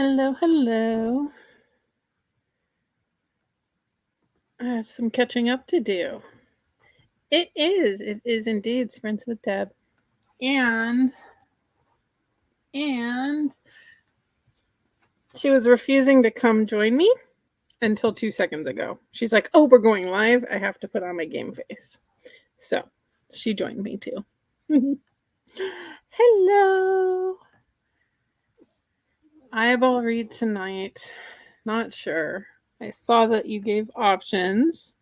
Hello, hello. I have some catching up to do. It is indeed Sprints with Deb. And she was refusing to come join me until 2 seconds ago. She's like, "Oh, we're going live. I have to put on my game face." So, she joined me too. Hello. Eyeball read tonight. Not sure. I saw that you gave options.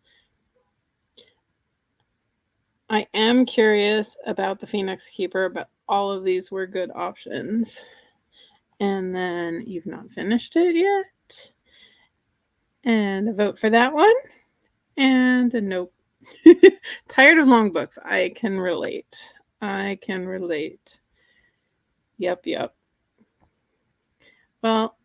I am curious about the Phoenix Keeper, but all of these were good options. And then you've not finished it yet. And a vote for that one. And a nope. Tired of long books. I can relate. Yep. Well,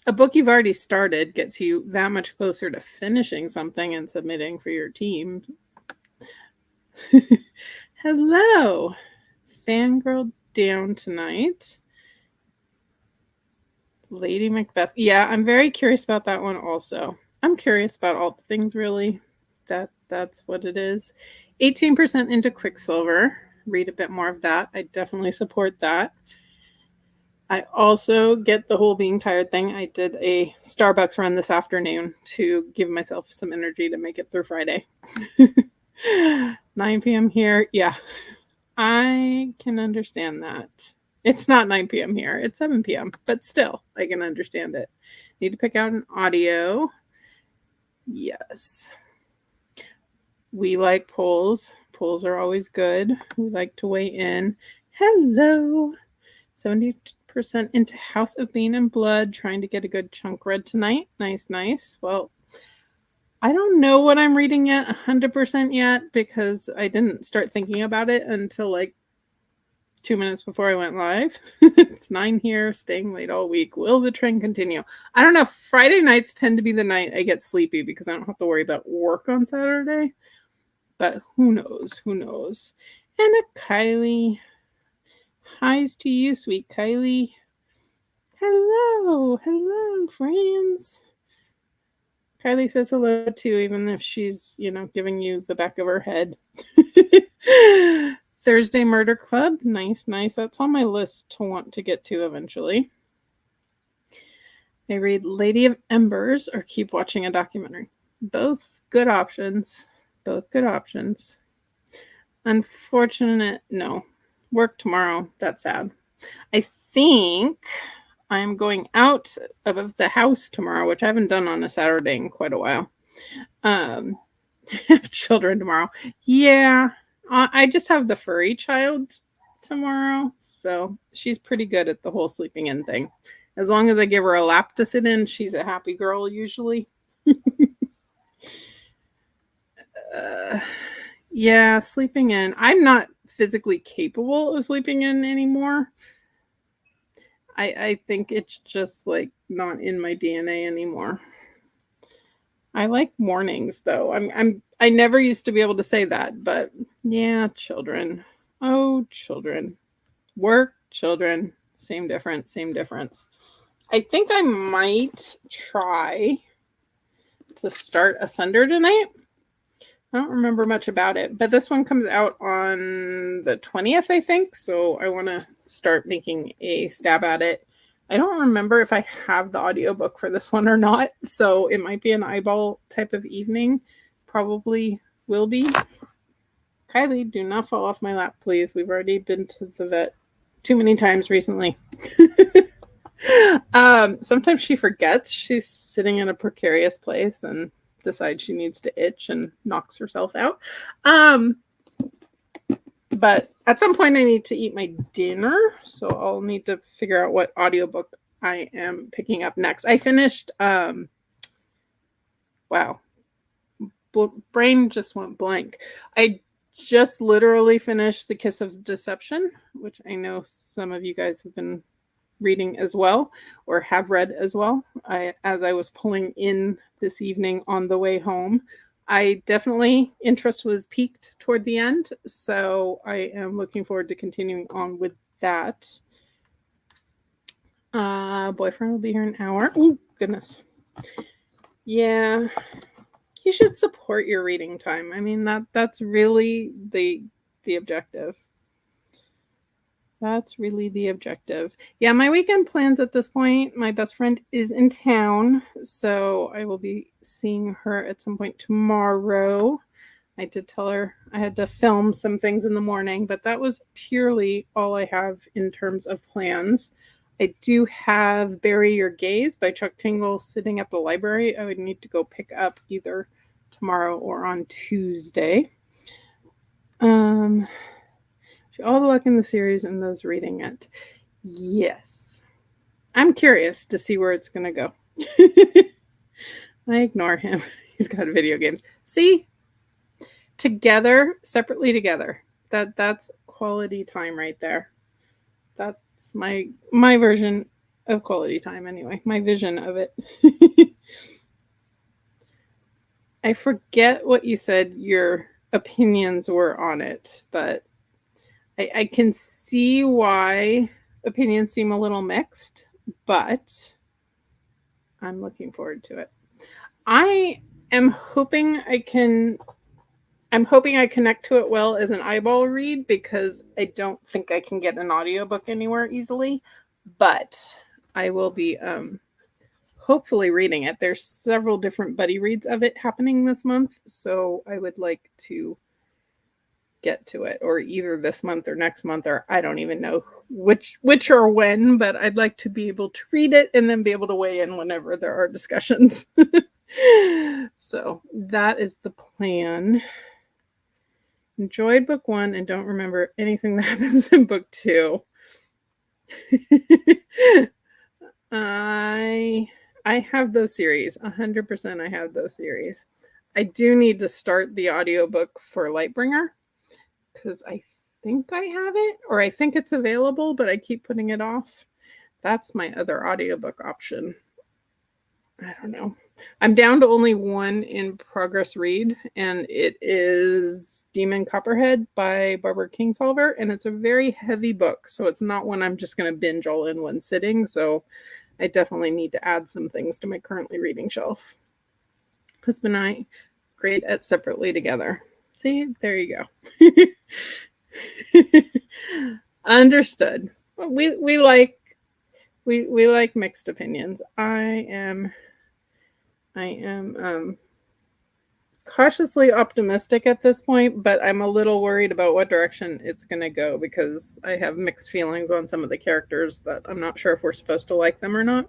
a book you've already started gets you that much closer to finishing something and submitting for your team. Hello. Fangirl down tonight. Lady Macbeth. Yeah, I'm very curious about that one also. I'm curious about all the things, really. That's what it is. 18% into Quicksilver. Read a bit more of that. I definitely support that. I also get the whole being tired thing. I did a Starbucks run this afternoon to give myself some energy to make it through Friday. 9 p.m. here. Yeah, I can understand that. It's not 9 p.m. here. It's 7 p.m. But still, I can understand it. Need to pick out an audio. Yes. We like polls. Polls are always good. We like to weigh in. Hello. 70% into House of Bane and Blood. Trying to get a good chunk read tonight. Nice. Well, I don't know what I'm reading yet 100% yet because I didn't start thinking about it until like 2 minutes before I went live. It's 9 here, staying late all week. Will the trend continue? I don't know. Friday nights tend to be the night I get sleepy because I don't have to worry about work on Saturday. But who knows? And a Kylie. Highs to you, sweet Kylie. Hello, friends. Kylie says hello too, even if she's, giving you the back of her head. Thursday Murder Club. Nice. That's on my list to want to get to eventually. I read Lady of Embers or keep watching a documentary. Both good options. Unfortunate, no. Work tomorrow. That's sad. I think I'm going out of the house tomorrow, which I haven't done on a Saturday in quite a while. Have children tomorrow. Yeah. I just have the furry child tomorrow, so she's pretty good at the whole sleeping in thing. As long as I give her a lap to sit in, she's a happy girl usually. Yeah, sleeping in. I'm not physically capable of sleeping in anymore. I think it's just like not in my DNA anymore. I like mornings though. I never used to be able to say that, but yeah, children. Oh, children. Work, children. Same difference. I think I might try to start Asunder tonight. I don't remember much about it, but this one comes out on the 20th, I think. So I want to start making a stab at it. I don't remember if I have the audiobook for this one or not. So it might be an eyeball type of evening. Probably will be. Kylie, do not fall off my lap, please. We've already been to the vet too many times recently. Sometimes she forgets she's sitting in a precarious place and decides she needs to itch and knocks herself out. But at some point I need to eat my dinner, so I'll need to figure out what audiobook I am picking up next. I finished brain just went blank. I just literally finished The Kiss of Deception, which I know some of you guys have been reading as well or have read as well. As I was pulling in this evening on the way home, I definitely interest was peaked toward the end, so I am looking forward to continuing on with that. Boyfriend will be here in an hour. Oh, goodness. Yeah. You should support your reading time. I mean, that's really the objective. That's really the objective. Yeah, my weekend plans at this point, my best friend is in town, so I will be seeing her at some point tomorrow. I did tell her I had to film some things in the morning, but that was purely all I have in terms of plans. I do have Bury Your Gaze by Chuck Tingle sitting at the library. I would need to go pick up either tomorrow or on Tuesday. All the luck in the series and those reading it. Yes. I'm curious to see where it's going to go. I ignore him. He's got video games. See? Together, separately together. That's quality time right there. That's my version of quality time anyway. My vision of it. I forget what you said your opinions were on it, but I can see why opinions seem a little mixed, but I'm looking forward to it. I'm hoping I connect to it well as an eyeball read because I don't think I can get an audiobook anywhere easily, but I will be hopefully reading it. There's several different buddy reads of it happening this month, so I would like to get to it, or either this month or next month, or I don't even know which or when, but I'd like to be able to read it and then be able to weigh in whenever there are discussions. So that is the plan. Enjoyed book 1 and don't remember anything that happens in book 2. I have those series. 100% I have those series. I do need to start the audiobook for Lightbringer because I think I have it, or I think it's available, but I keep putting it off. That's my other audiobook option. I don't know. I'm down to only one in progress read, and it is Demon Copperhead by Barbara Kingsolver, and it's a very heavy book, so it's not one I'm just going to binge all in one sitting, so I definitely need to add some things to my currently reading shelf. Husband and I, great at separately together. See, there you go. Understood. We like mixed opinions. I am cautiously optimistic at this point, but I'm a little worried about what direction it's going to go because I have mixed feelings on some of the characters that I'm not sure if we're supposed to like them or not,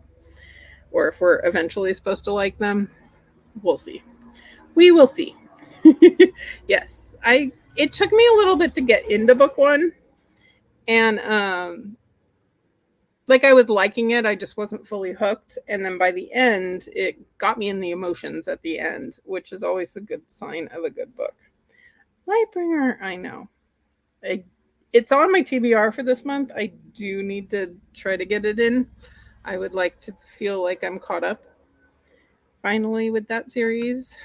or if we're eventually supposed to like them. We'll see. We will see. Yes, it took me a little bit to get into book 1, and like I was liking it, I just wasn't fully hooked. And then by the end, it got me in the emotions at the end, which is always a good sign of a good book. Lightbringer, I know. It's on my TBR for this month. I do need to try to get it in. I would like to feel like I'm caught up finally with that series.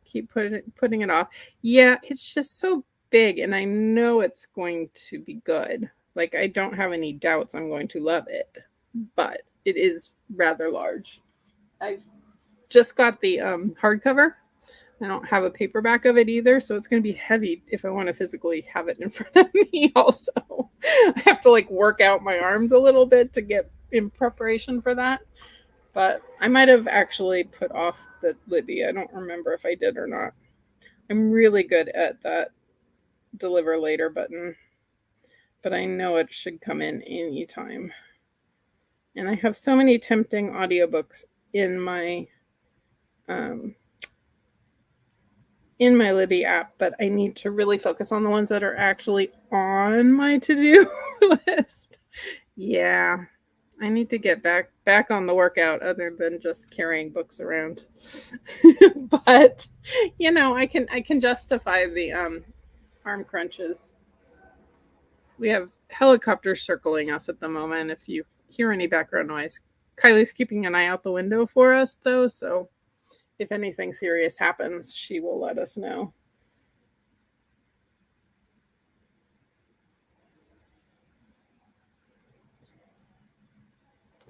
Keep putting it off. Yeah, it's just so big, and I know it's going to be good. Like, I don't have any doubts I'm going to love it, but it is rather large. I've just got the hardcover. I don't have a paperback of it either, so it's going to be heavy if I want to physically have it in front of me also. I have to like work out my arms a little bit to get in preparation for that. But I might have actually put off the Libby. I don't remember if I did or not. I'm really good at that deliver later button, but I know it should come in anytime. And I have so many tempting audiobooks in my Libby app, but I need to really focus on the ones that are actually on my to-do list. Yeah. I need to get back on the workout other than just carrying books around. But you know, I can justify the arm crunches. We have helicopters circling us at the moment. If you hear any background noise, Kylie's keeping an eye out the window for us though, so if anything serious happens, she will let us know.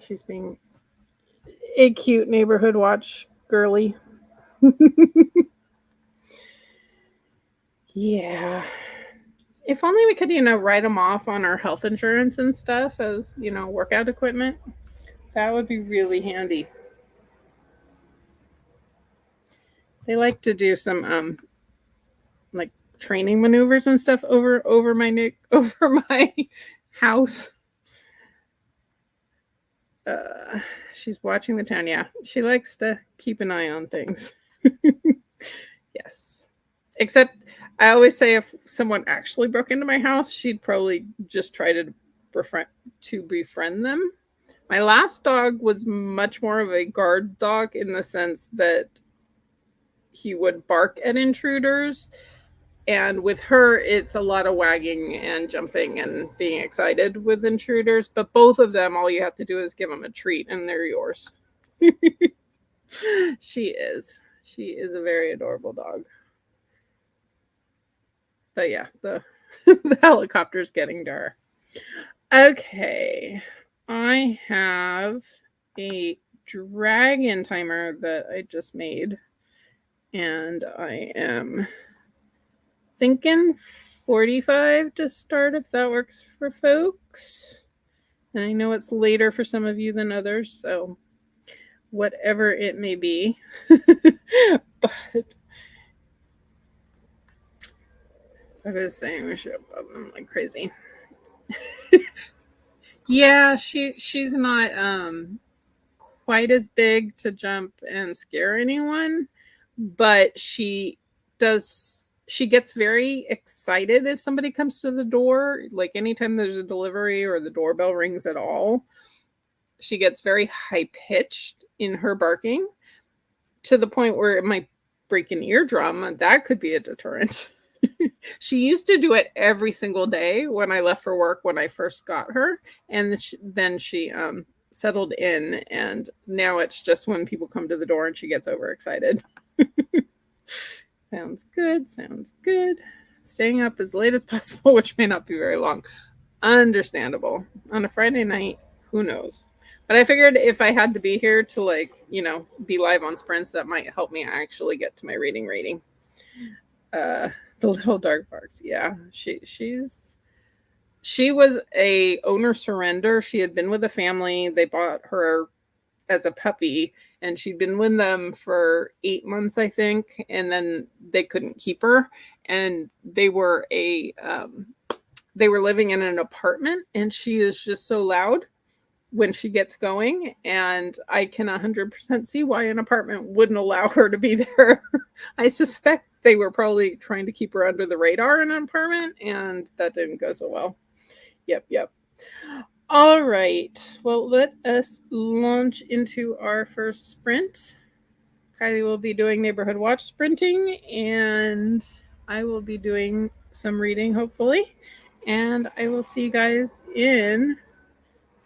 She's being a cute neighborhood watch girly. Yeah. If only we could, write them off on our health insurance and stuff as, workout equipment. That would be really handy. They like to do some like training maneuvers and stuff over my over my house. She's watching the town. Yeah, she likes to keep an eye on things. Yes. Except I always say if someone actually broke into my house, she'd probably just try befriend them. My last dog was much more of a guard dog in the sense that he would bark at intruders. And with her, it's a lot of wagging and jumping and being excited with intruders. But both of them, all you have to do is give them a treat and they're yours. She is. She is a very adorable dog. But yeah, the the helicopter's getting to her. Okay. I have a dragon timer that I just made. And I am thinking 45 to start if that works for folks. And I know it's later for some of you than others, so whatever it may be. But I was saying we should above them like crazy. Yeah, she's not quite as big to jump and scare anyone, but she gets very excited if somebody comes to the door, like anytime there's a delivery or the doorbell rings at all. She gets very high pitched in her barking to the point where it might break an eardrum. That could be a deterrent. She used to do it every single day when I left for work when I first got her, and then she settled in, and now it's just when people come to the door and she gets overexcited. Sounds good. Sounds good. Staying up as late as possible, which may not be very long. Understandable. On a Friday night, who knows? But I figured if I had to be here to be live on sprints, that might help me actually get to my reading rating. The little dark barks. Yeah, she was a owner surrender. She had been with a family. They bought her as a puppy, and she'd been with them for 8 months, I think, and then they couldn't keep her, and they were living in an apartment, and she is just so loud when she gets going, and I can 100% see why an apartment wouldn't allow her to be there. I suspect they were probably trying to keep her under the radar in an apartment, and that didn't go so well. Yep. All right. Well, let us launch into our first sprint. Kylie will be doing neighborhood watch sprinting, and I will be doing some reading, hopefully. And I will see you guys in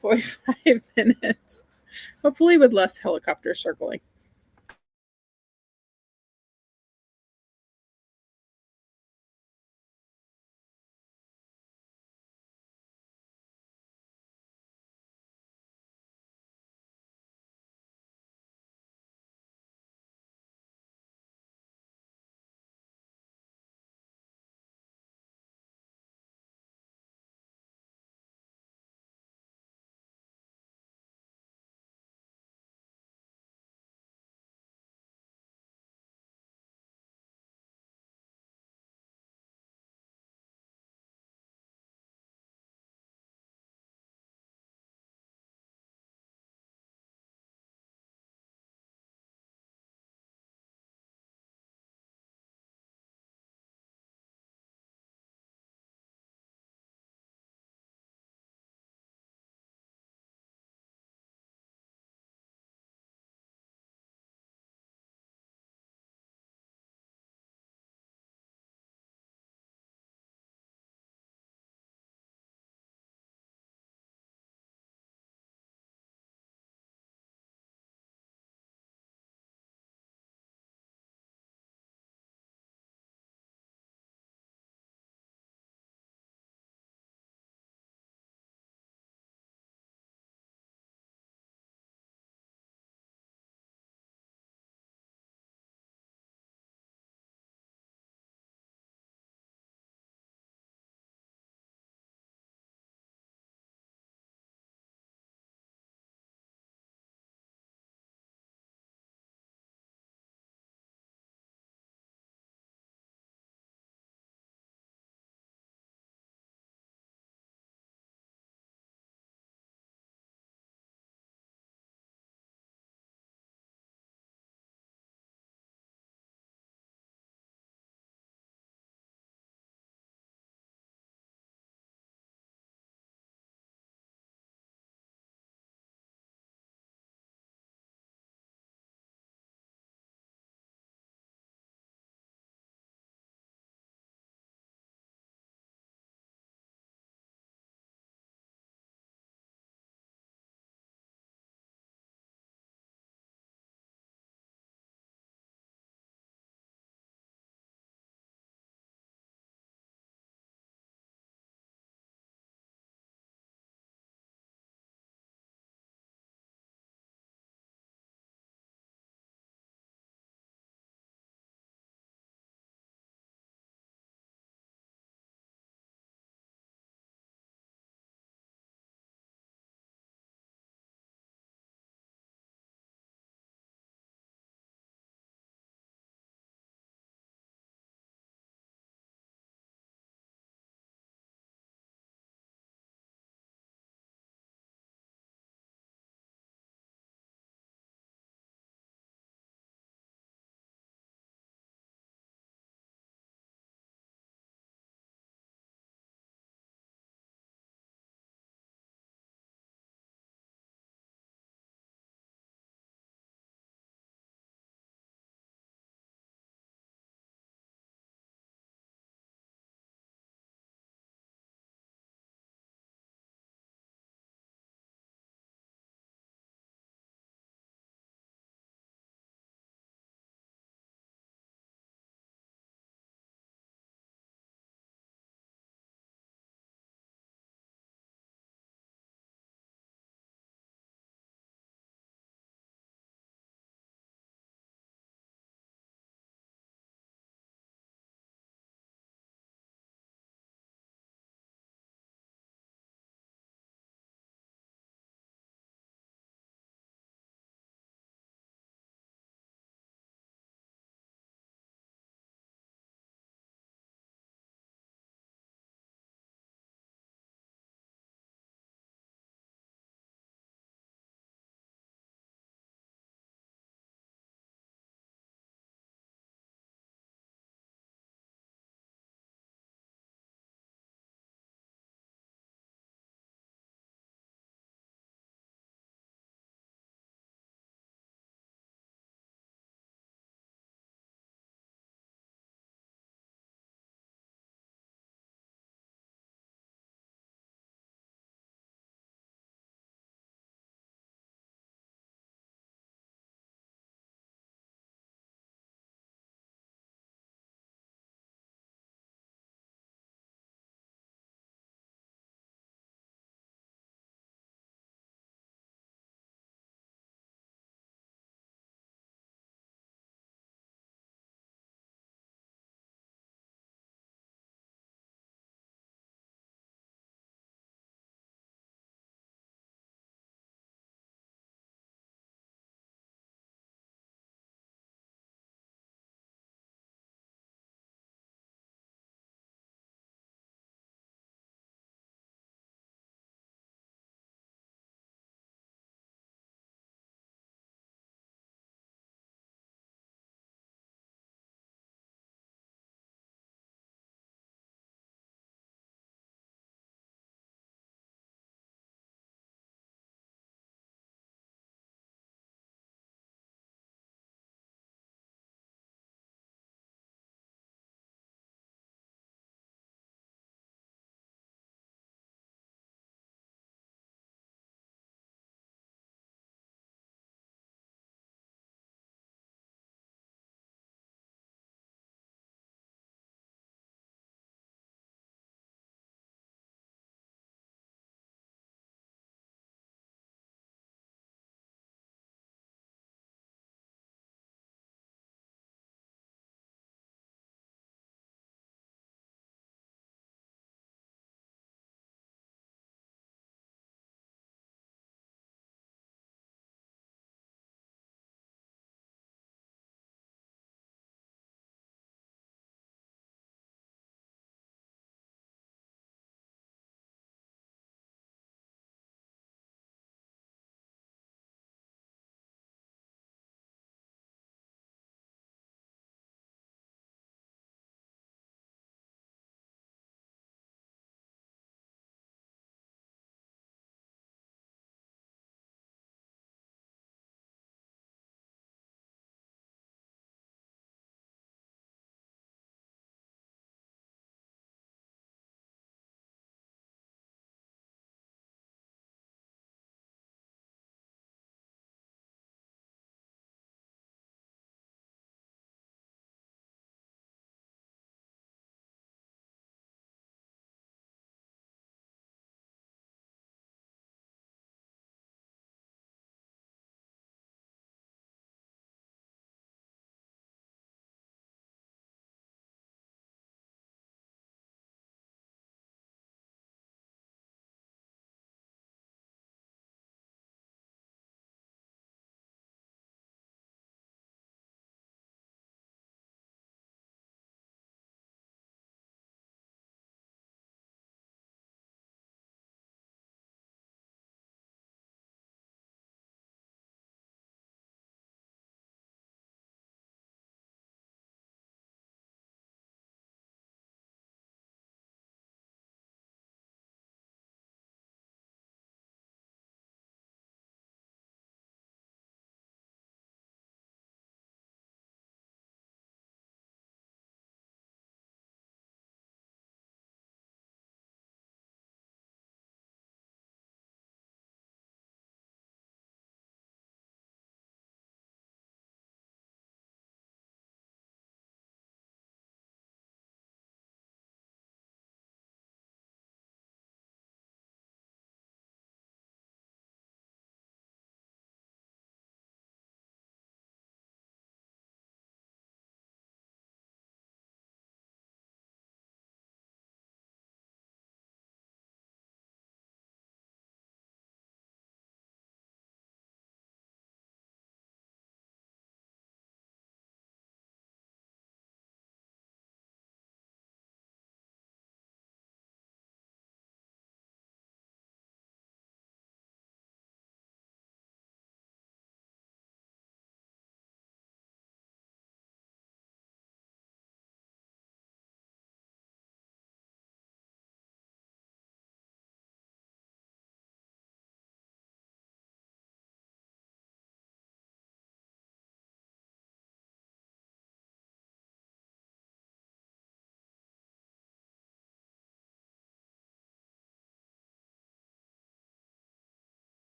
45 minutes, hopefully with less helicopter circling.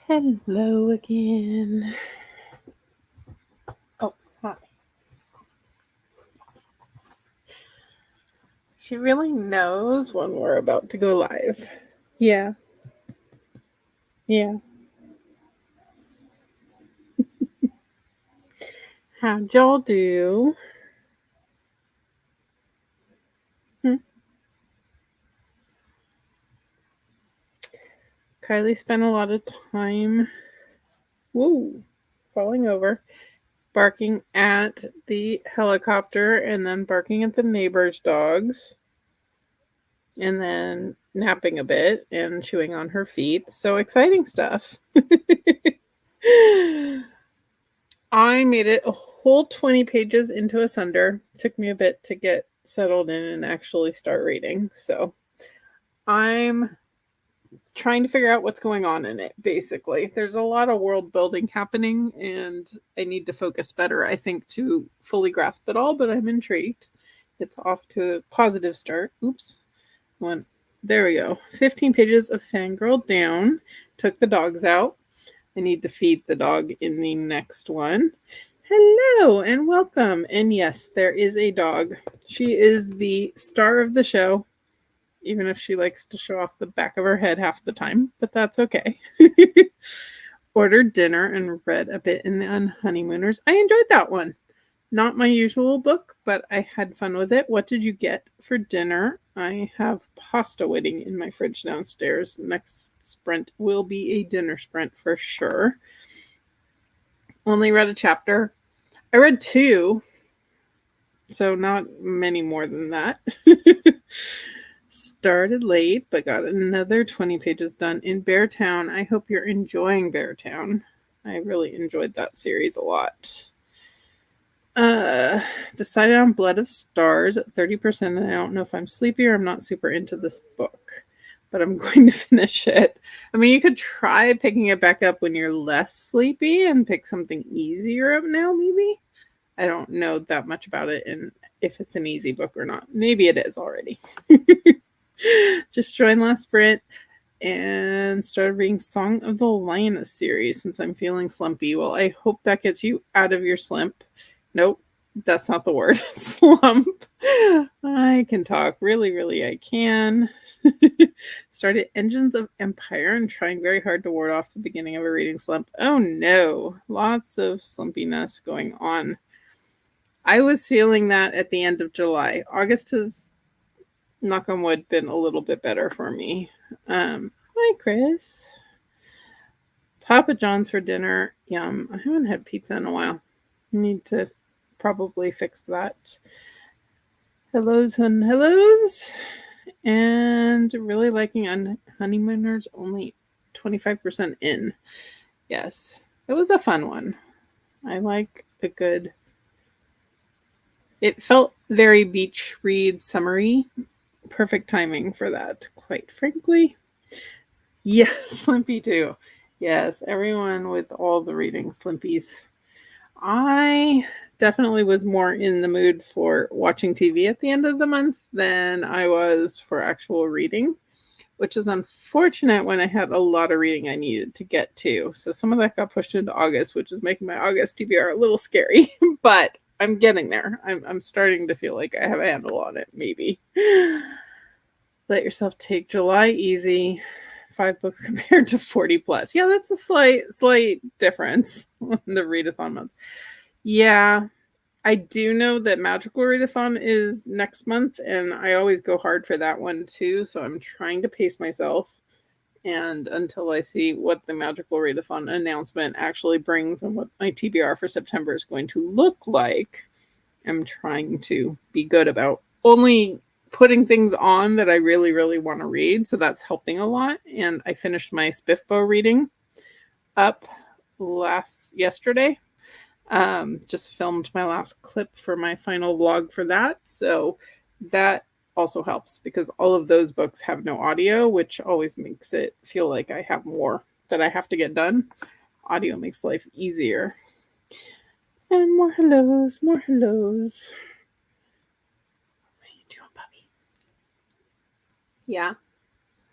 Hello again. Oh, hi. She really knows when we're about to go live. Yeah. Yeah. How'd y'all do? Hmm. Kylie spent a lot of time, whoa, falling over, barking at the helicopter and then barking at the neighbor's dogs and then napping a bit and chewing on her feet. So exciting stuff. I made it a whole 20 pages into a Sunder. Took me a bit to get settled in and actually start reading. So I'm trying to figure out what's going on in it, basically. There's a lot of world building happening, and I need to focus better, I think, to fully grasp it all, but I'm intrigued. It's off to a positive start. Oops. There we go. 15 pages of Fangirl down. Took the dogs out. I need to feed the dog in the next one. Hello and welcome. And yes, there is a dog. She is the star of the show, even if she likes to show off the back of her head half the time, but that's okay. Ordered dinner and read a bit in the Honeymooners. I enjoyed that one. Not my usual book, but I had fun with it. What did you get for dinner? I have pasta waiting in my fridge downstairs. Next sprint will be a dinner sprint for sure. Only read a chapter. I read 2, so not many more than that. Started late, but got another 20 pages done in Beartown. I hope you're enjoying Beartown. I really enjoyed that series a lot. Decided on Blood of Stars at 30%, and I don't know if I'm sleepy or I'm not super into this book, but I'm going to finish it. I mean, you could try picking it back up when you're less sleepy and pick something easier up now, maybe. I don't know that much about it and if it's an easy book or not. Maybe it is already. Just joined last sprint and started reading Song of the Lioness series since I'm feeling slumpy. Well, I hope that gets you out of your slump. Nope, that's not the word. Slump. I can talk. Really, I can. Started Engines of Empire and trying very hard to ward off the beginning of a reading slump. Oh no, lots of slumpiness going on. I was feeling that at the end of July. August has, knock on wood, been a little bit better for me. Hi, Chris. Papa John's for dinner. Yum. I haven't had pizza in a while. Need to probably fix that. Hellos and hellos. And really liking Honeymooners, only 25% in. Yes, it was a fun one. I like a good... It felt very beach read summery. Perfect timing for that, quite frankly. Yes, Slimpy too. Yes, everyone with all the reading Slimpies. I definitely was more in the mood for watching TV at the end of the month than I was for actual reading, which is unfortunate when I had a lot of reading I needed to get to. So some of that got pushed into August, which is making my August TBR a little scary, but I'm getting there. I'm starting to feel like I have a handle on it, maybe. Let yourself take July easy. 5 books compared to 40 plus. Yeah, that's a slight difference in the readathon month. Yeah, I do know that Magical Readathon is next month, and I always go hard for that one too, so I'm trying to pace myself. And until I see what the Magical Readathon announcement actually brings and what my TBR for September is going to look like, I'm trying to be good about only putting things on that I really want to read. So that's helping a lot. And I finished my Spiffbo reading up yesterday. Just filmed my last clip for my final vlog for that. So that also helps because all of those books have no audio, which always makes it feel like I have more that I have to get done. Audio makes life easier. And more hellos, more hellos. What are you doing, puppy? Yeah.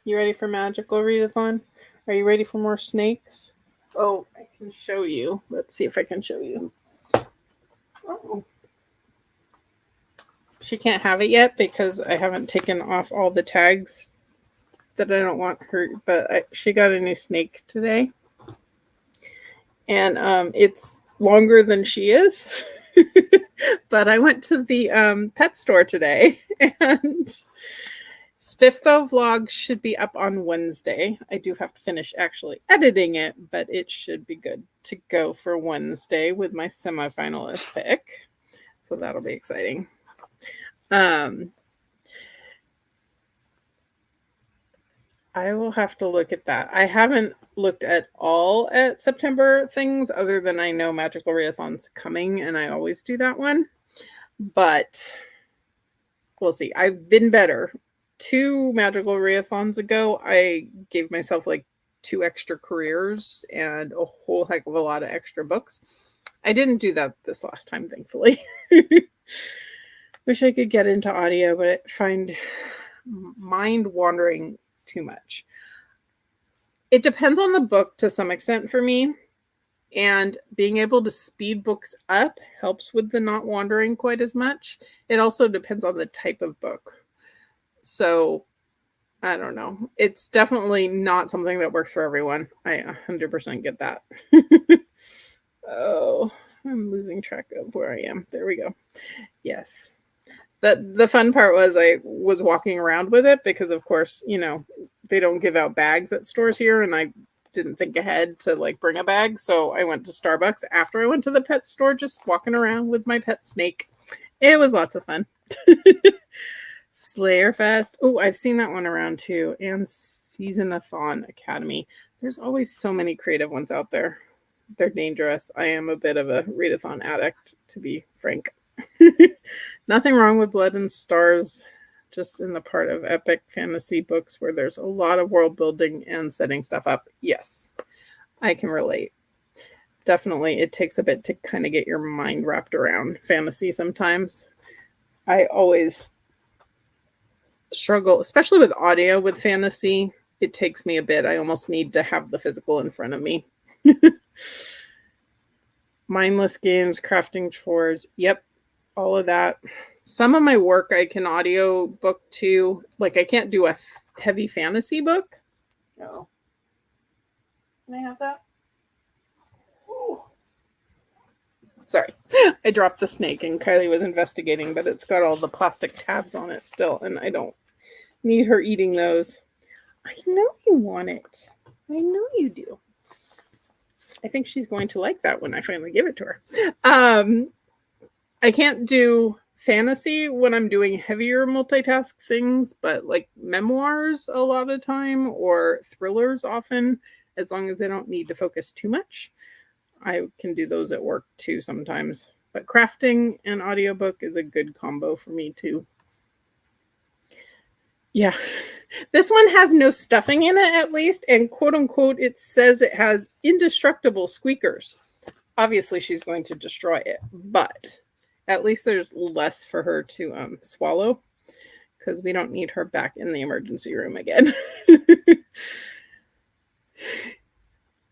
You ready for Magical Readathon? Are you ready for more snakes? Oh, I can show you. Let's see if I can show you. Oh. She can't have it yet because I haven't taken off all the tags that I don't want her. But she got a new snake today, and it's longer than she is. But I went to the pet store today, and Spiffbo vlog should be up on Wednesday. I do have to finish actually editing it, but it should be good to go for Wednesday with my semifinalist pick. So that'll be exciting. I will have to look at that. I haven't looked at all at September things other than I know Magical Readathon's coming and I always do that one. But we'll see. I've been better. 2 Magical Readathons ago, I gave myself like 2 extra careers and a whole heck of a lot of extra books. I didn't do that this last time, thankfully. Wish I could get into audio, but I find mind wandering too much. It depends on the book to some extent for me, and being able to speed books up helps with the not wandering quite as much. It also depends on the type of book. So I don't know. It's definitely not something that works for everyone. I 100% get that. Oh, I'm losing track of where I am. There we go. Yes. The fun part was I was walking around with it because, of course, you know, they don't give out bags at stores here, and I didn't think ahead to like bring a bag. So I went to Starbucks after I went to the pet store, just walking around with my pet snake. It was lots of fun. Slayer Fest. Oh, I've seen that one around too. And Seasonathon Academy. There's always so many creative ones out there. They're dangerous. I am a bit of a readathon addict, to be frank. Nothing wrong with Blood and Stars, just in the part of epic fantasy books where there's a lot of world building and setting stuff up. Yes, I can relate. Definitely, it takes a bit to kind of get your mind wrapped around fantasy sometimes. I always struggle, especially with audio with fantasy. It takes me a bit. I almost need to have the physical in front of me. Mindless games, crafting chores. Yep, all of that. Some of my work I can audio book too. Like I can't do a heavy fantasy book. No. Can I have that? Ooh. Sorry. I dropped the snake and Kylie was investigating, but it's got all the plastic tabs on it still, and I don't need her eating those. I know you want it. I know you do. I think she's going to like that when I finally give it to her. I can't do fantasy when I'm doing heavier multitask things, but like memoirs a lot of time or thrillers often, as long as I don't need to focus too much, I can do those at work too sometimes. But crafting and audiobook is a good combo for me too. Yeah. This one has no stuffing in it, at least, and quote unquote, it says it has indestructible squeakers. Obviously, she's going to destroy it, but at least there's less for her to swallow because we don't need her back in the emergency room again.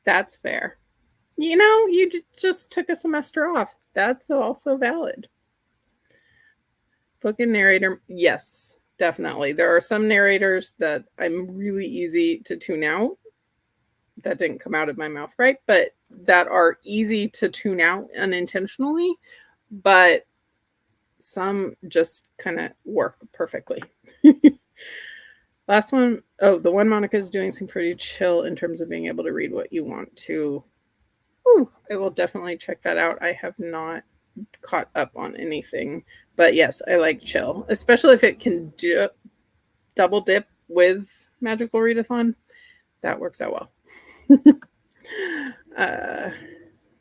That's fair. You know, you just took a semester off. That's also valid. Book and narrator, yes. Definitely. There are some narrators that I'm really easy to tune out. That didn't come out of my mouth right, but that are easy to tune out unintentionally. But some just kind of work perfectly. Last one, oh, the one Monica is doing seems pretty chill in terms of being able to read what you want to. Ooh, I will definitely check that out. I have not caught up on anything, but yes, I like chill, especially if it can do double dip with Magical Readathon. That works out well.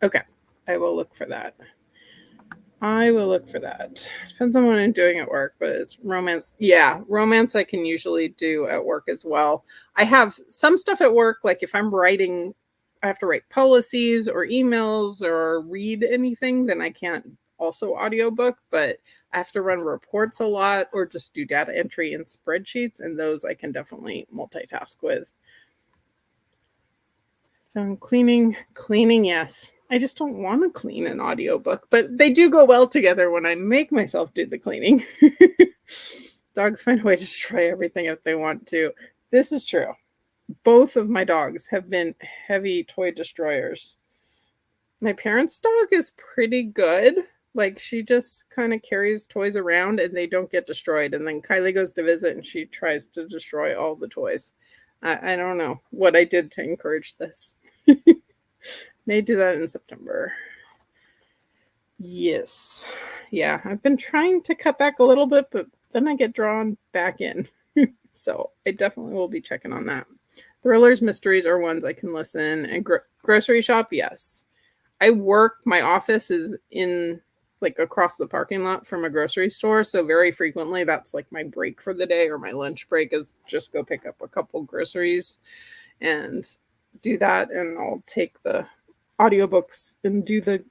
Okay, I will look for that. Depends on what I'm doing at work, but it's romance. Yeah, romance I can usually do at work as well. I have some stuff at work, like if I'm writing, I have to write policies or emails or read anything, then I can't also audiobook, but I have to run reports a lot or just do data entry in spreadsheets, and those I can definitely multitask with. Cleaning, yes. I just don't want to clean an audiobook, but they do go well together when I make myself do the cleaning. Dogs find a way to destroy everything if they want to. This is true. Both of my dogs have been heavy toy destroyers. My parents' dog is pretty good. Like, she just kind of carries toys around and they don't get destroyed. And then Kylie goes to visit and she tries to destroy all the toys. I don't know what I did to encourage this. May do that in September. Yes. Yeah, I've been trying to cut back a little bit, but then I get drawn back in. So I definitely will be checking on that. Thrillers, mysteries are ones I can listen. And grocery shop, yes. My office is in like across the parking lot from a grocery store. So very frequently that's like my break for the day, or my lunch break is just go pick up a couple groceries and do that. And I'll take the audiobooks and do the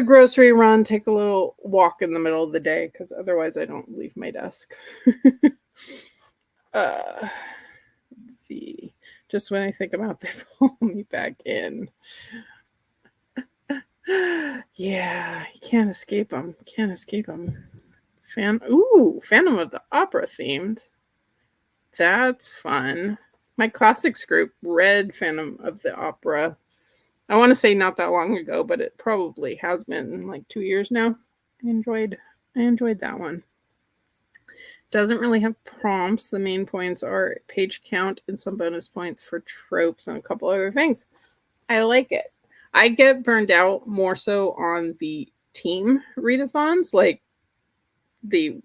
grocery run, take a little walk in the middle of the day, because otherwise I don't leave my desk. Let's see. Just when I think about they pull me back in. Yeah, you can't escape them. Phantom of the Opera themed. That's fun. My classics group read Phantom of the Opera. I want to say not that long ago, but it probably has been like 2 years now. I enjoyed that one. Doesn't really have prompts. The main points are page count and some bonus points for tropes and a couple other things. I like it. I get burned out more so on the team readathons, like the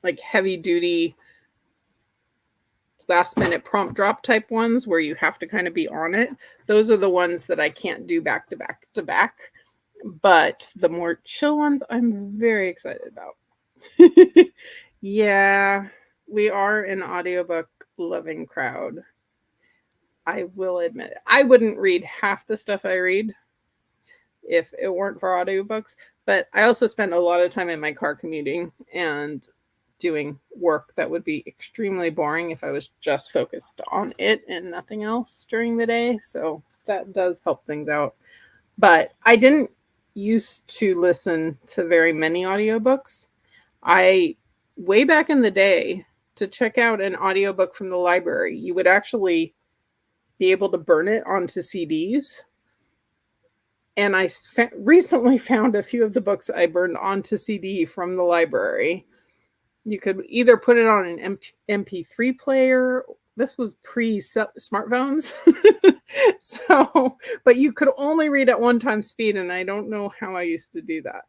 like heavy duty last minute prompt drop type ones where you have to kind of be on it. Those are the ones that I can't do back to back to back. But the more chill ones, I'm very excited about. Yeah, we are an audiobook loving crowd. I will admit it. I wouldn't read half the stuff I read if it weren't for audiobooks, but I also spend a lot of time in my car commuting and doing work that would be extremely boring if I was just focused on it and nothing else during the day. So that does help things out. But I didn't used to listen to very many audiobooks. Way back in the day, to check out an audiobook from the library, you would actually be able to burn it onto CDs. And I recently found a few of the books I burned onto CD from the library. You could either put it on an MP3 player. This was pre-smartphones. So, but you could only read at 1 time speed, and I don't know how I used to do that.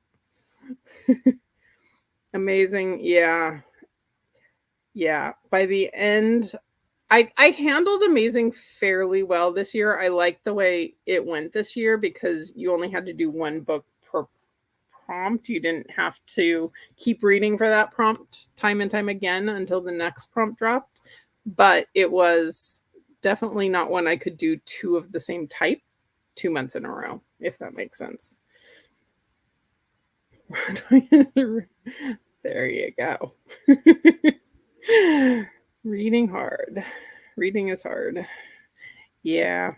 Amazing. Yeah. By the end, I handled Amazing fairly well this year. I liked the way it went this year because you only had to do one book per prompt. You didn't have to keep reading for that prompt time and time again until the next prompt dropped. But it was definitely not one I could do 2 of the same type 2 months in a row, if that makes sense. There you go. Reading is hard. Yeah.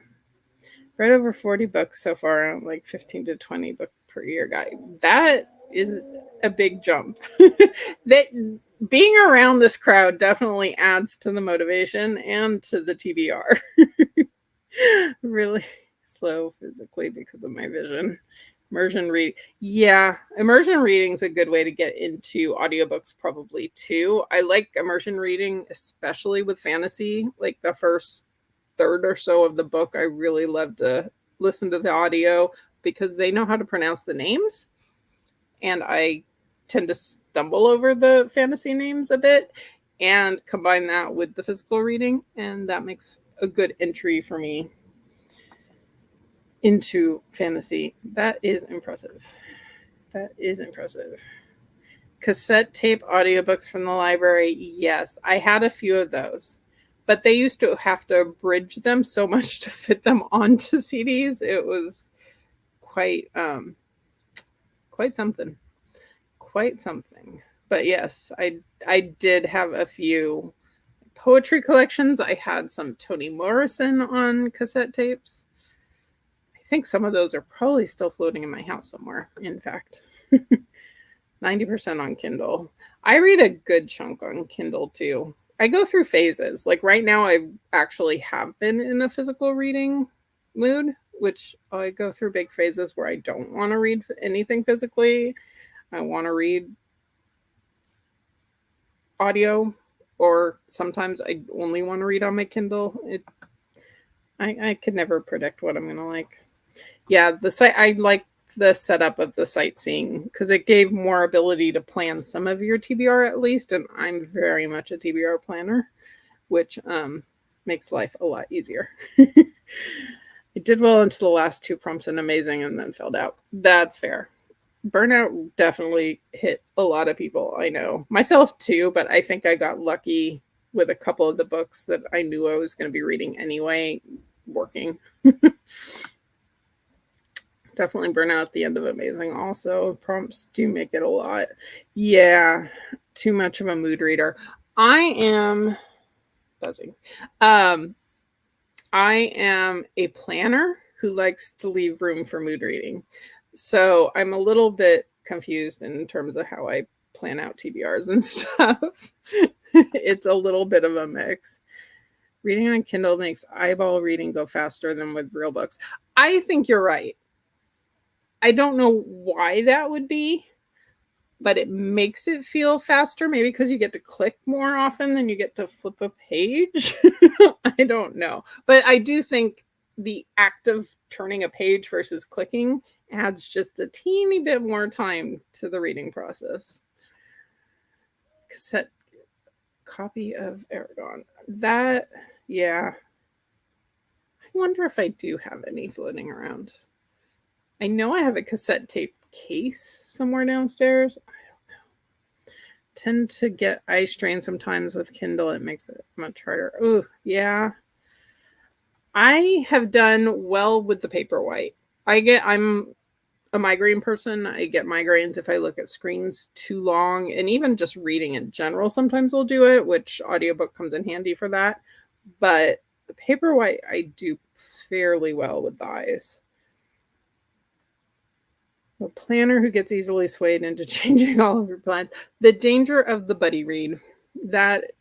Read over 40 books so far, like 15 to 20 book per year guy. That is a big jump. That being around this crowd definitely adds to the motivation and to the TBR. Really slow physically because of my vision. Immersion reading. Yeah, immersion reading is a good way to get into audiobooks probably too. I like immersion reading, especially with fantasy. Like the first third or so of the book, I really love to listen to the audio because they know how to pronounce the names. And I tend to stumble over the fantasy names a bit and combine that with the physical reading. And that makes a good entry for me into fantasy. That is impressive. Cassette tape audiobooks from the library. Yes, I had a few of those, but they used to have to bridge them so much to fit them onto CDs. It was quite something. But yes, I did have a few poetry collections. I had some Toni Morrison on cassette tapes. I think some of those are probably still floating in my house somewhere, in fact. 90% on Kindle. I read a good chunk on Kindle too. I go through phases. Like right now, I actually have been in a physical reading mood, which I go through big phases where I don't want to read anything physically. I want to read audio, or sometimes I only want to read on my Kindle. I could never predict what I'm going to like. Yeah, the site, I like the setup of the sightseeing because it gave more ability to plan some of your TBR at least, and I'm very much a TBR planner, which makes life a lot easier. I did well into the last 2 prompts and amazing, and then filled out. That's fair. Burnout definitely hit a lot of people. I know myself too, but I think I got lucky with a couple of the books that I knew I was going to be reading anyway, working. Definitely burnout at the end of amazing. Also, prompts do make it a lot. Yeah, too much of a mood reader. I am buzzing. I am a planner who likes to leave room for mood reading. So I'm a little bit confused in terms of how I plan out TBRs and stuff. It's a little bit of a mix. Reading on Kindle makes eyeball reading go faster than with real books. I think you're right. I don't know why that would be, but it makes it feel faster, maybe because you get to click more often than you get to flip a page. I don't know. But I do think the act of turning a page versus clicking adds just a teeny bit more time to the reading process. Cassette copy of Aragon. That, yeah. I wonder if I do have any floating around. I know I have a cassette tape case somewhere downstairs. I don't know. Tend to get eye strain sometimes with Kindle. It makes it much harder. Oh, yeah. I have done well with the Paperwhite. I'm a migraine person. I get migraines if I look at screens too long, and even just reading in general sometimes I'll do it, which audiobook comes in handy for that. But the Paperwhite I do fairly well with the eyes. A planner who gets easily swayed into changing all of your plans. The danger of the buddy read. That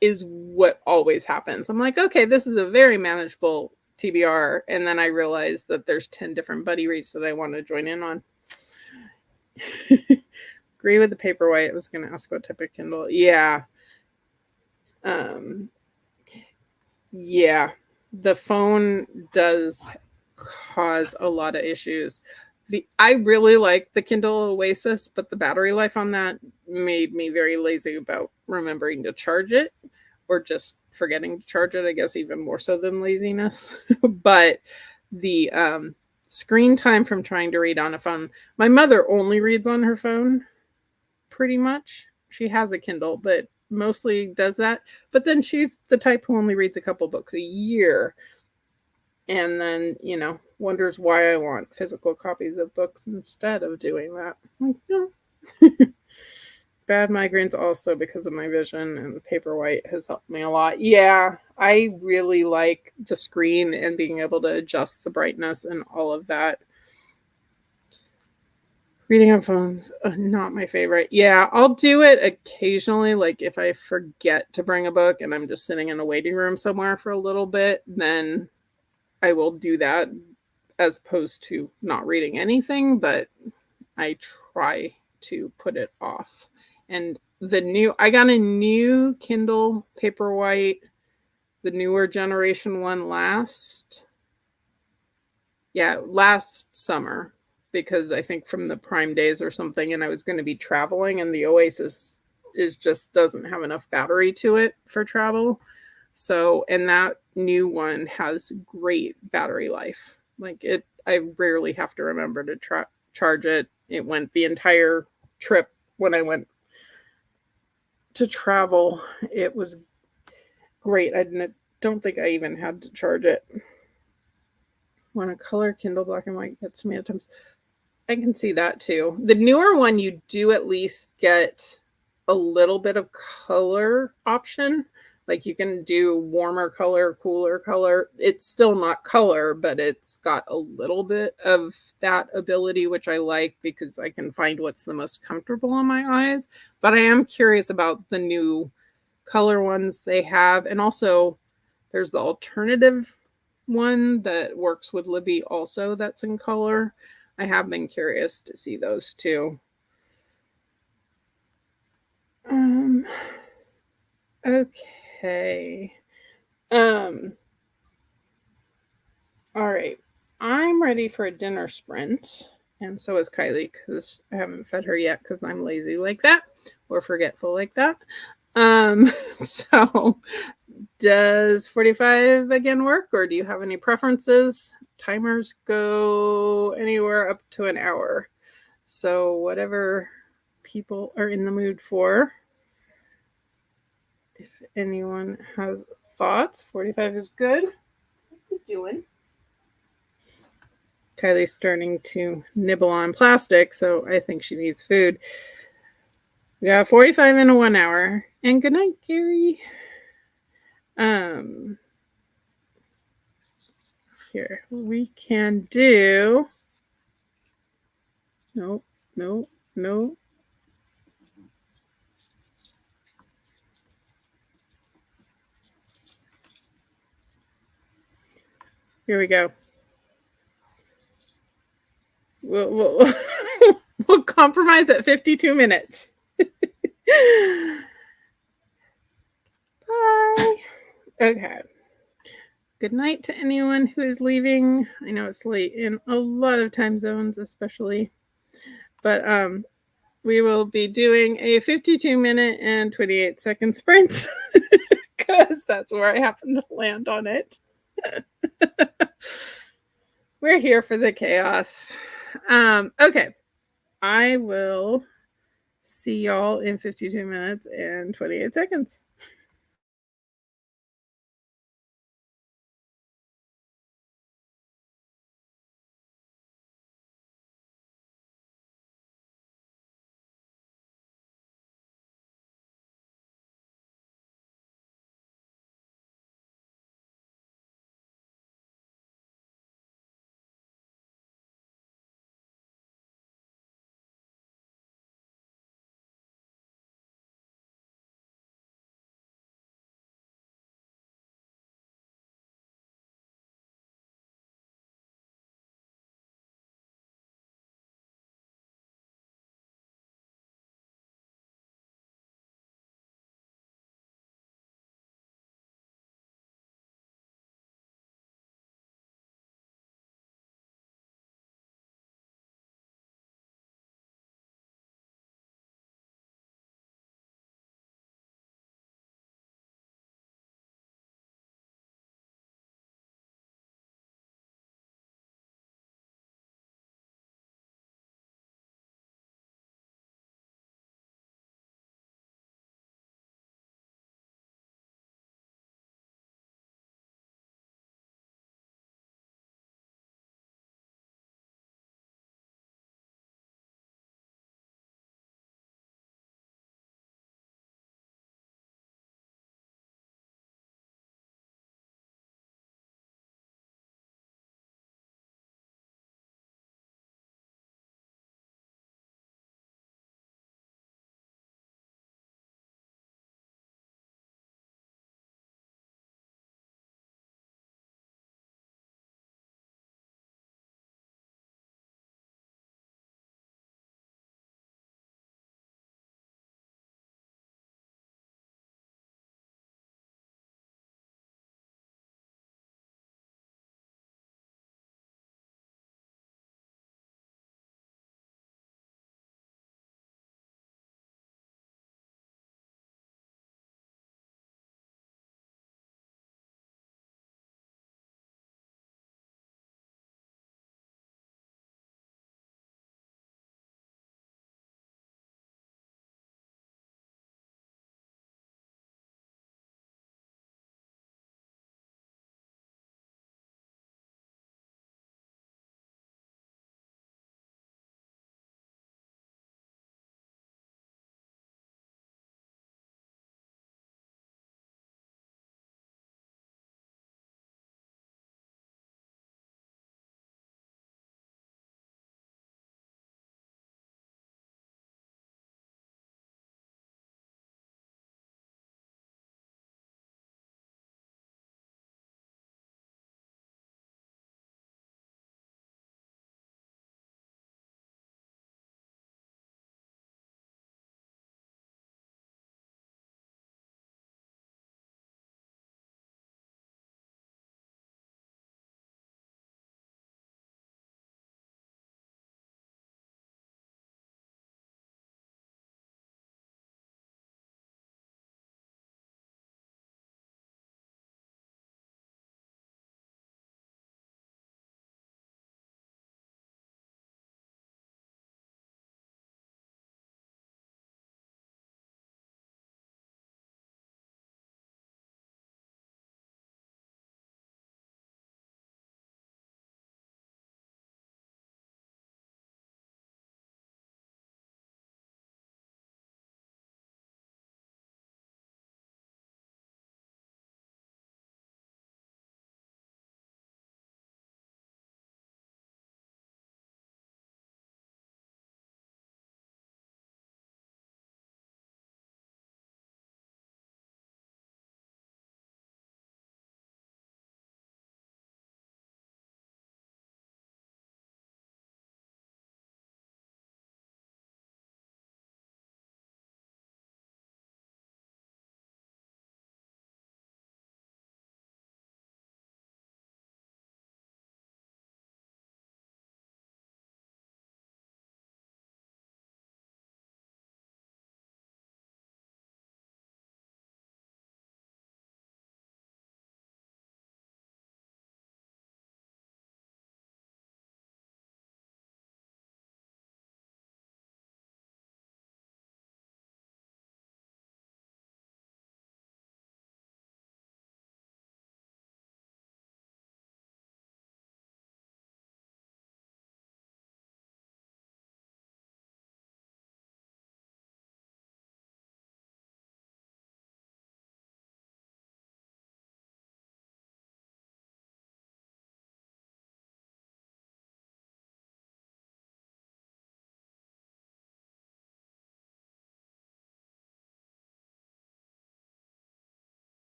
is what always happens. I'm like, okay, this is a very manageable TBR. And then I realize that there's 10 different buddy reads that I want to join in on. Agree with the Paperwhite. I was going to ask what type of Kindle. Yeah. Yeah. The phone does cause a lot of issues. I really like the Kindle Oasis, but the battery life on that made me very lazy about remembering to charge it, or just forgetting to charge it, I guess even more so than laziness. But the screen time from trying to read on a phone, my mother only reads on her phone, pretty much. She has a Kindle, but mostly does that. But then she's the type who only reads a couple books a year. And then, wonders why I want physical copies of books instead of doing that. Like, no. Bad migraines also because of my vision, and the Paperwhite has helped me a lot. Yeah, I really like the screen and being able to adjust the brightness and all of that. Reading on phones, not my favorite. Yeah, I'll do it occasionally. Like if I forget to bring a book and I'm just sitting in a waiting room somewhere for a little bit, then I will do that as opposed to not reading anything, but I try to put it off. And I got a new Kindle Paperwhite, the newer generation one last summer, because I think from the Prime days or something, and I was going to be traveling, and the Oasis just doesn't have enough battery to it for travel. So, and that new one has great battery life. Like I rarely have to remember to charge it. It went the entire trip when I went to travel. It was great. Don't think I even had to charge it. When a color Kindle black and white gets me at times, I can see that too. The newer one, you do at least get a little bit of color option. Like you can do warmer color, cooler color. It's still not color, but it's got a little bit of that ability, which I like because I can find what's the most comfortable on my eyes. But I am curious about the new color ones they have. And also, there's the alternative one that works with Libby also that's in color. I have been curious to see those too. Um, okay. Um, all right. I'm ready for a dinner sprint. And so is Kylie because I haven't fed her yet because I'm lazy like that or forgetful like that. So does 45 again work or do you have any preferences? Timers go anywhere up to an hour. So whatever people are in the mood for. If anyone has thoughts, 45 is good. What are you doing? Kylie's starting to nibble on plastic, so I think she needs food. We got 45 in a 1 hour. And good night, Gary. Here we can do. Nope, nope, nope. Here we go. We'll we'll compromise at 52 minutes. Bye. Okay. Good night to anyone who is leaving. I know it's late in a lot of time zones, especially. But we will be doing a 52-minute and 28-second sprint because that's where I happen to land on it. We're here for the chaos. Okay. I will see y'all in 52 minutes and 28 seconds.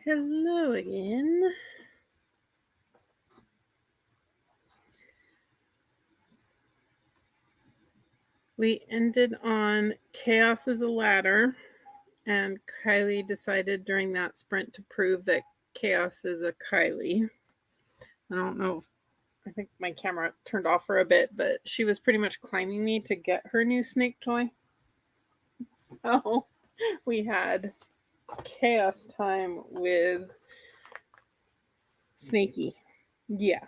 Hello again. We ended on chaos is a ladder, and Kylie decided during that sprint to prove that chaos is a Kylie. I don't know. I think my camera turned off for a bit, but she was pretty much climbing me to get her new snake toy. So we had chaos time with Snakey. Yeah,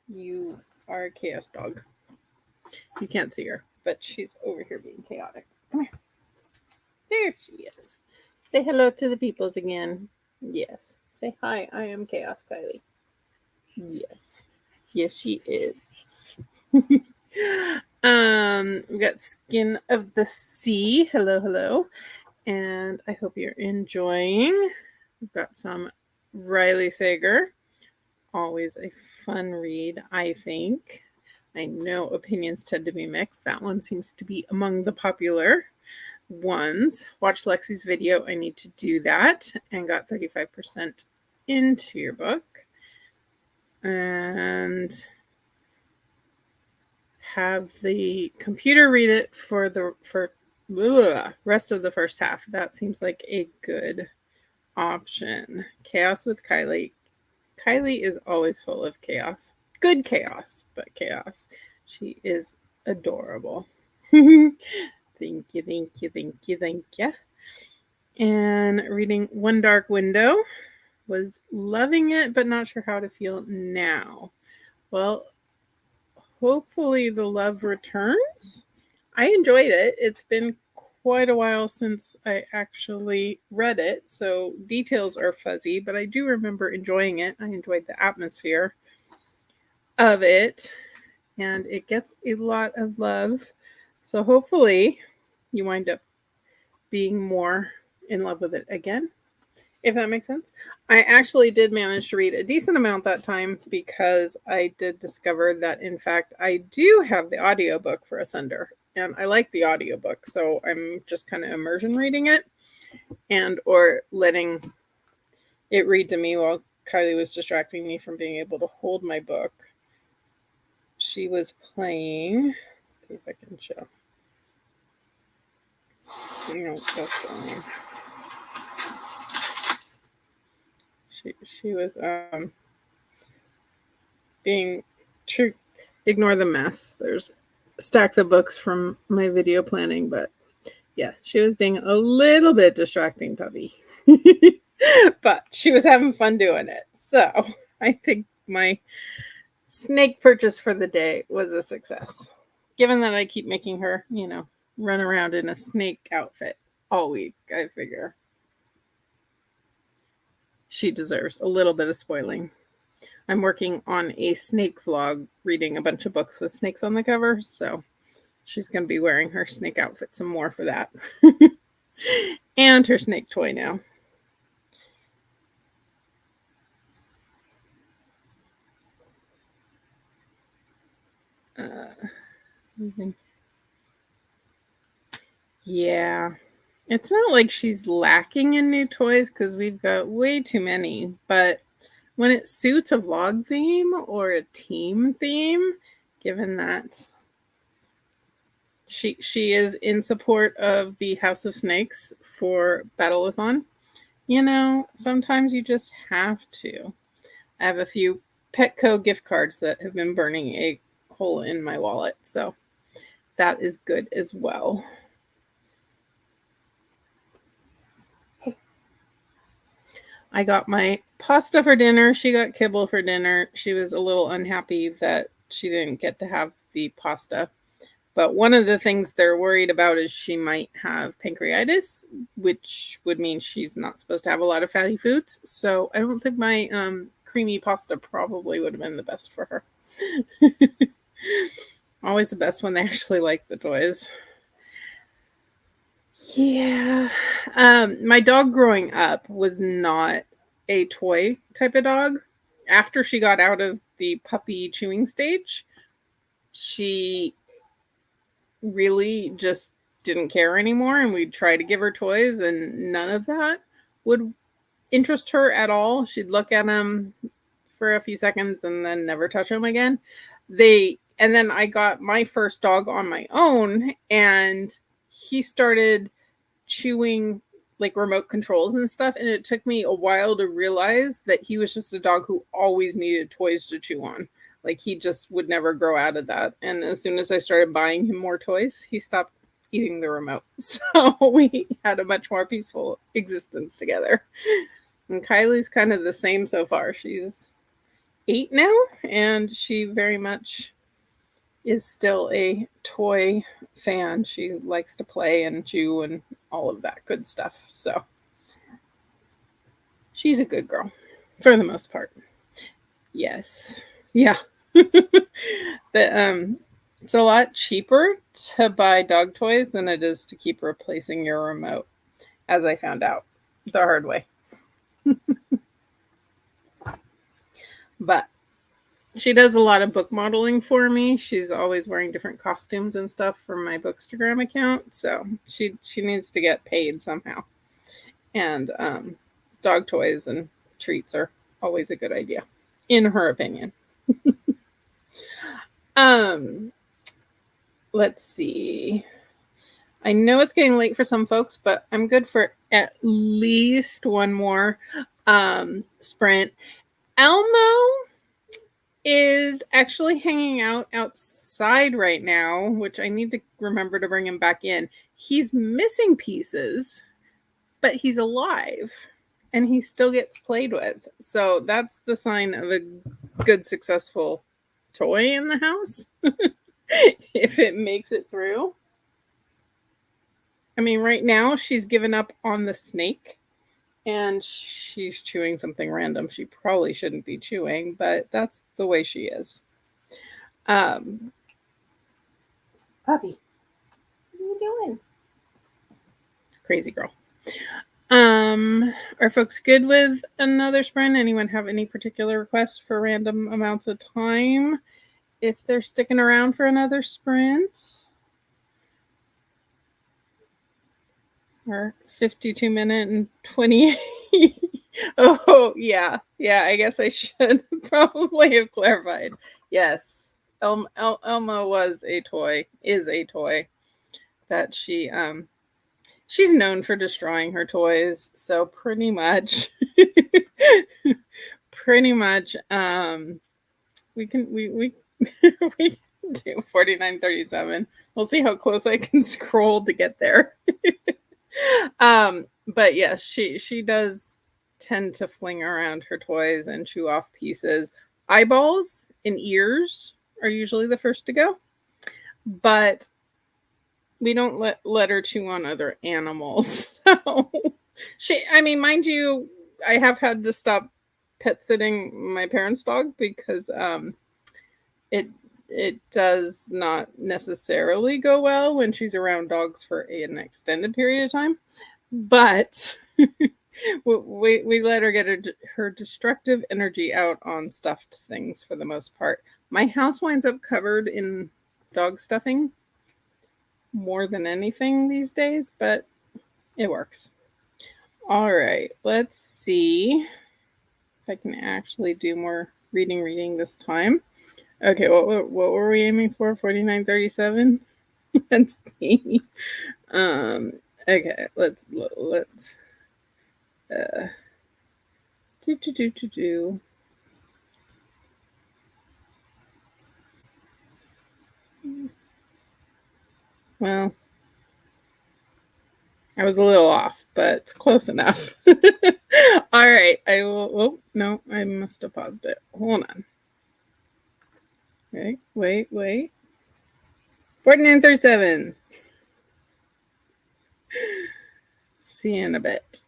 you are a chaos dog. You can't see her, but she's over here being chaotic. Come here. There she is. Say hello to the peoples again. Yes. Say hi. I am Chaos Kylie. Yes. Yes, she is. We got Skin of the Sea. Hello, hello. And I hope you're enjoying. We've got some Riley Sager. Always a fun read, I think. I know opinions tend to be mixed. That one seems to be among the popular ones. Watch Lexi's video. I need to do that. And got 35% into your book. And have the computer read it for the rest of the first half. That seems like a good option. Chaos with Kylie. Kylie is always full of chaos. Good chaos, but chaos. She is adorable. Thank you, thank you, thank you, thank you. And reading One Dark Window. Was loving it, but not sure how to feel now. Well, hopefully the love returns. I enjoyed it. It's been quite a while since I actually read it, so details are fuzzy, but I do remember enjoying it. I enjoyed the atmosphere of it, and it gets a lot of love. So hopefully you wind up being more in love with it again, if that makes sense. I actually did manage to read a decent amount that time because I did discover that, in fact, I do have the audiobook for Asunder, and I like the audiobook, so I'm just kind of immersion reading it and or letting it read to me while Kylie was distracting me from being able to hold my book. She was playing, let's see if I can show. No, that's fine. She was being true. Ignore the mess. There's stacks of books from my video planning, but yeah, she was being a little bit distracting puppy. But she was having fun doing it. So I think my snake purchase for the day was a success. Given that I keep making her, run around in a snake outfit all week, I figure she deserves a little bit of spoiling. I'm working on a snake vlog, reading a bunch of books with snakes on the cover, so she's going to be wearing her snake outfit some more for that. And her snake toy now. Yeah. It's not like she's lacking in new toys because we've got way too many, but when it suits a vlog theme or a team theme, given that she is in support of the House of Snakes for Battleathon, sometimes you just have to. I have a few Petco gift cards that have been burning a hole in my wallet, so that is good as well. I got my pasta for dinner. She got kibble for dinner. She was a little unhappy that she didn't get to have the pasta. But one of the things they're worried about is she might have pancreatitis, which would mean she's not supposed to have a lot of fatty foods. So I don't think my creamy pasta probably would have been the best for her. Always the best when they actually like the toys. Yeah. My dog growing up was not a toy type of dog. After she got out of the puppy chewing stage, she really just didn't care anymore, and we'd try to give her toys, and none of that would interest her at all. She'd look at him for a few seconds and then never touch him again. And then I got my first dog on my own, and he started chewing like remote controls and stuff, and it took me a while to realize that he was just a dog who always needed toys to chew on. Like he just would never grow out of that. And as soon as I started buying him more toys, he stopped eating the remote. So we had a much more peaceful existence together. And Kylie's kind of the same so far. She's 8 now, and she very much is still a toy fan. She likes to play and chew and all of that good stuff. So she's a good girl for the most part. Yes. Yeah. It's a lot cheaper to buy dog toys than it is to keep replacing your remote, as I found out the hard way. But she does a lot of book modeling for me. She's always wearing different costumes and stuff for my Bookstagram account. So she needs to get paid somehow. And dog toys and treats are always a good idea, in her opinion. Let's see. I know it's getting late for some folks, but I'm good for at least one more sprint. Elmo is actually hanging out outside right now, which I need to remember to bring him back in. He's missing pieces, but he's alive and he still gets played with. So that's the sign of a good, successful toy in the house. If it makes it through. I mean, right now she's given up on the snake and she's chewing something random she probably shouldn't be chewing, but that's the way she is. Puppy, what are you doing? Crazy girl. Are folks good with another sprint? Anyone have any particular requests for random amounts of time if they're sticking around for another sprint? Or 52-minute and 20. Oh, yeah. Yeah, I guess I should probably have clarified. Yes. Elma was a toy, is a toy that she's known for destroying her toys. So pretty much we can we we do 49:37. We'll see how close I can scroll to get there. But yes, she does tend to fling around her toys and chew off pieces. Eyeballs and ears are usually the first to go, but we don't let her chew on other animals. So I mean, mind you, I have had to stop pet sitting my parents' dog because it does not necessarily go well when she's around dogs for an extended period of time. But we let her get her destructive energy out on stuffed things for the most part. My house winds up covered in dog stuffing more than anything these days, but it works. All right, let's see if I can actually do more reading this time. Okay, what were we aiming for? 49:37. Let's see. Okay, let's do. Well, I was a little off, but it's close enough. All right, I will. Oh no, I must have paused it. Hold on. Okay, wait. 49:37. See you in a bit.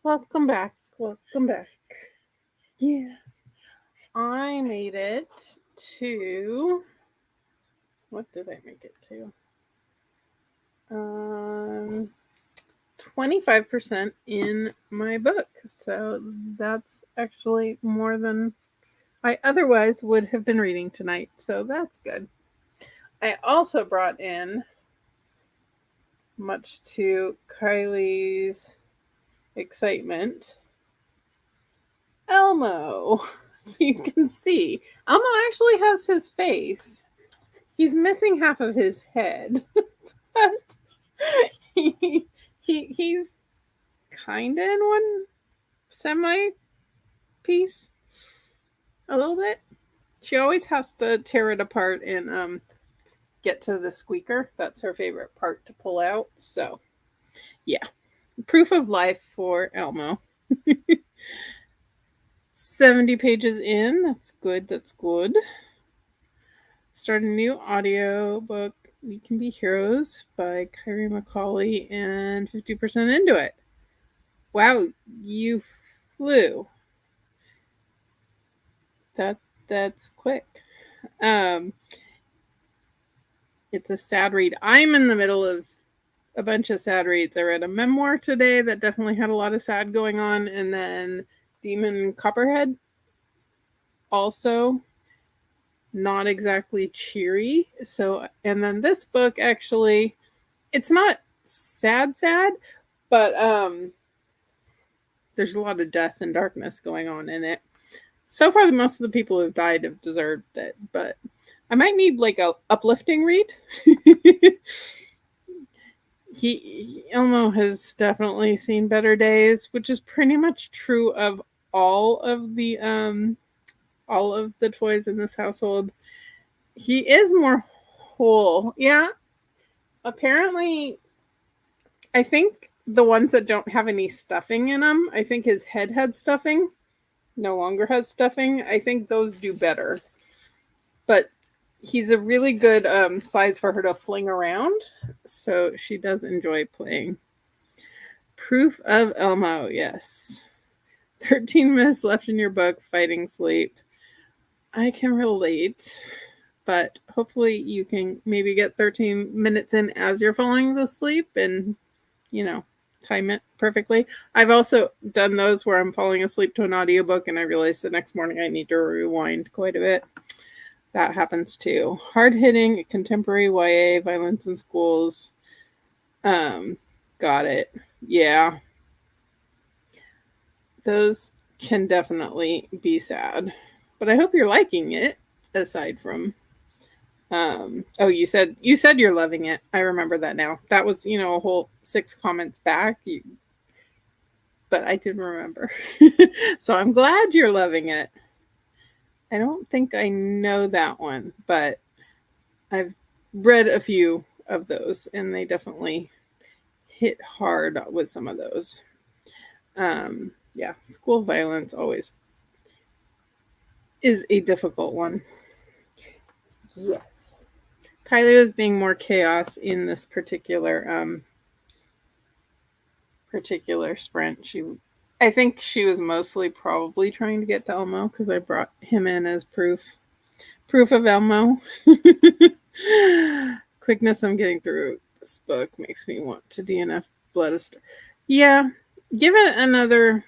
Welcome back. Welcome back. Yeah. I made it to. What did I make it to? 25% in my book. So that's actually more than I otherwise would have been reading tonight. So that's good. I also brought in, much to Kylie's excitement, Elmo. So you can see, Elmo actually has his face. He's missing half of his head, but he's kind of in one semi piece, a little bit. She always has to tear it apart and get to the squeaker. That's her favorite part to pull out. So yeah, proof of life for Elmo. 70 pages in. That's good. That's good. Start a new audio book, We Can Be Heroes by Kyrie McCauley, and 50% into it. Wow, you flew. That's quick. It's a sad read. I'm in the middle of a bunch of sad reads. I read a memoir today that definitely had a lot of sad going on, and then Demon Copperhead, also not exactly cheery. So, and then this book, actually, it's not sad, but there's a lot of death and darkness going on in it. So far, most of the people who've died have deserved it, but I might need like a uplifting read. Elmo has definitely seen better days, which is pretty much true of all of the toys in this household. He is more whole. Yeah. Apparently, I think the ones that don't have any stuffing in them, I think his head had stuffing, no longer has stuffing. I think those do better. But he's a really good size for her to fling around, so she does enjoy playing. Proof of Elmo, yes. 13 minutes left in your book, Fighting Sleep. I can relate, but hopefully you can maybe get 13 minutes in as you're falling asleep and, time it perfectly. I've also done those where I'm falling asleep to an audiobook and I realize the next morning I need to rewind quite a bit. That happens too. Hard-hitting contemporary YA, violence in schools. Got it. Yeah. Those can definitely be sad. But I hope you're liking it, aside from you said you're loving it. I remember that now. That was, a whole 6 comments back. But I did remember. So I'm glad you're loving it. I don't think I know that one, but I've read a few of those and they definitely hit hard with some of those. Yeah, school violence always is a difficult one. Yes. Kylie was being more chaos in this particular sprint. I think she was mostly probably trying to get to Elmo because I brought him in as proof of Elmo. Quickness I'm getting through this book makes me want to DNF Blood of Star. Yeah, give it another.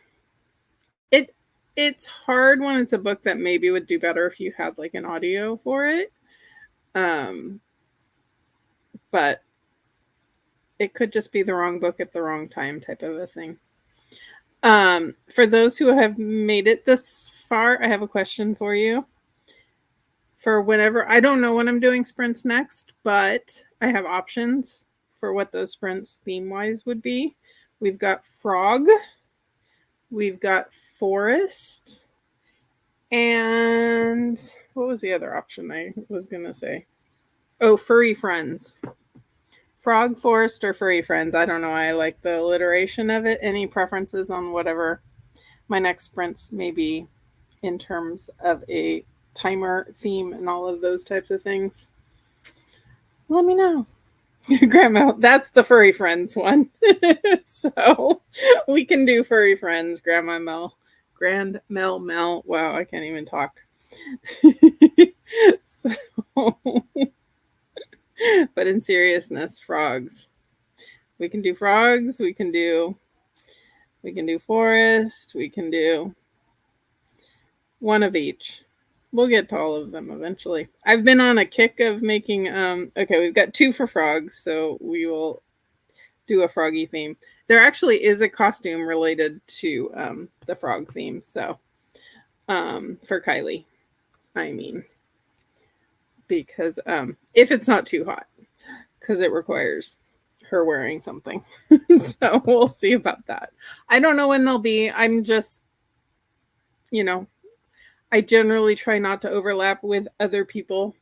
It's hard when it's a book that maybe would do better if you had like an audio for it. But it could just be the wrong book at the wrong time type of a thing. For those who have made it this far, I have a question for you. For whenever, I don't know when I'm doing sprints next, but I have options for what those sprints theme-wise would be. We've got Frog, we've got Forest, and what was the other option I was going to say? Oh, Furry Friends. Frog, Forest, or Furry Friends. I don't know. I like the alliteration of it. Any preferences on whatever my next sprints may be in terms of a timer, theme, and all of those types of things? Let me know. Grandma, that's the furry friends one. So we can do furry friends, Grandma Mel. Grand Mel Mel. Wow, I can't even talk. So, but in seriousness, frogs. We can do frogs, we can do forest, we can do one of each. We'll get to all of them eventually. I've been on a kick of making okay, we've got 2 for frogs, so we will do a froggy theme. There actually is a costume related to the frog theme, so for Kylie. I mean, because if it's not too hot, because it requires her wearing something. So we'll see about that. I don't know when they'll be. I'm just, you know, I generally try not to overlap with other people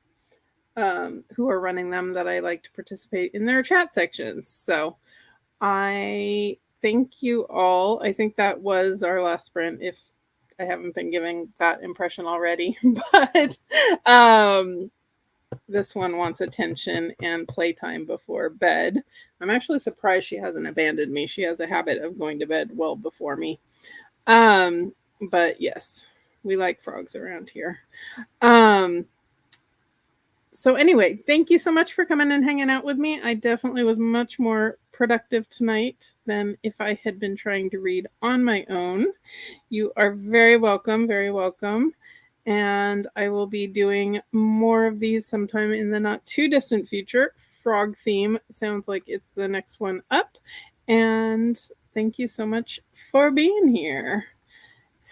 who are running them that I like to participate in their chat sections. So I thank you all. I think that was our last sprint, if I haven't been giving that impression already. But this one wants attention and playtime before bed. I'm actually surprised she hasn't abandoned me. She has a habit of going to bed well before me. But yes, we like frogs around here. So anyway, thank you so much for coming and hanging out with me. I definitely was much more productive tonight than if I had been trying to read on my own. You are very welcome, very welcome. And I will be doing more of these sometime in the not too distant future. Frog theme sounds like it's the next one up. And thank you so much for being here.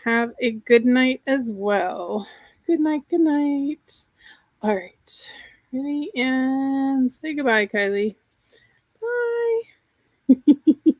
Have a good night as well. Good night, good night. All right. Ready? And say goodbye, Kylie.